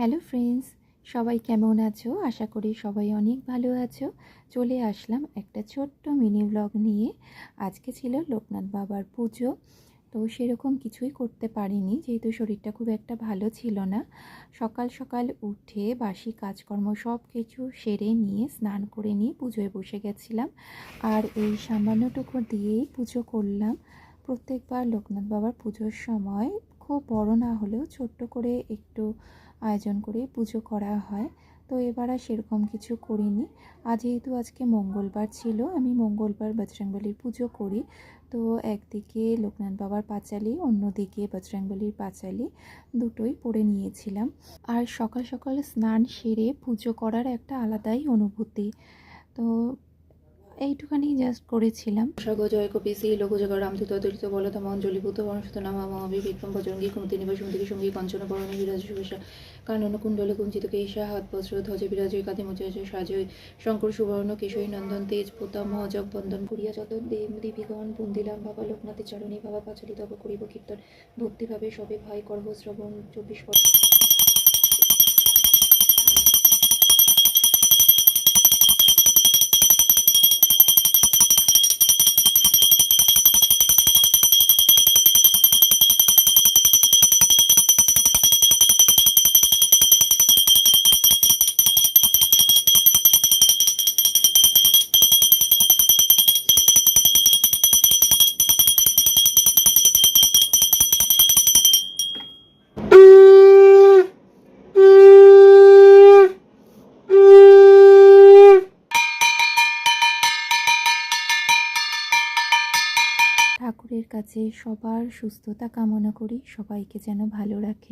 Hello friends, সবাই কেমন আছো? আশা করি সবাই অনেক ভালো আছো। চলে আসলাম একটা ছোট্ট মিনি ব্লগ নিয়ে। আজকে ছিল লোকনাথ বাবার পুজো, তো সেরকম কিছুই করতে পারিনি যেহেতু শরীরটা খুব একটা ভালো ছিল না। সকাল সকাল উঠে বাসি কাজকর্ম সব কিছু সেরে নিয়ে স্নান করে নিয়ে পুজোয় বসে গেছিলাম, আর এই সামান্যটুকু দিয়েই পুজো করলাম। প্রত্যেকবার লোকনাথ বাবার পুজোর সময় খুব বড় না হলেও ছোট্ট করে একটু আয়োজন করে পুজো করা হয়। তো এবার আর সেরকম কিছু করিনি। যেহেতু আজকে মঙ্গলবার ছিল, আমি মঙ্গলবার বজরংবলীর পুজো করি। তো একদিকে লোকনাথ বাবার পাঁচালি, অন্যদিকে বজরংবলীর পাঁচালি দুটোই পড়ে নিয়েছিলাম। আর সকাল সকাল স্নান সেরে পুজো করার একটা আলাদাই অনুভূতি। তো এইটুখানি জাস্ট করেছিলাম। সাগর জয় কপি শ্রী লঘুজগর রামদূত দলিত বলতম অঞ্জলিভূত বর্ণসুত নামা মহাবী বিক্রম বজরঙ্গী কুমতি নিবাস সুমতি সঙ্গী কাঞ্চন বরণে বিরাজ সুবেশা কানন কুণ্ডলে কুঞ্চিত কেশা হাত বজ্র ধ্বজে বিরাজয় কাতি মুজয় সাজয় শঙ্কর সুবর্ণ কেশরী নন্দন তেজ পোতামহ জগ বন্দন করিয়া যত দেব দেবীগণ বন্দিলাম বাবা লোকনাথের চরণী বাবা পাঁচালী তব করিব কীর্তন ভক্তিভাবে সবে ভাই করব শ্রবণ 24 ঠাকুরের কাছে সবার সুস্থতা কামনা করি, সবাইকে যেন ভালো রাখে।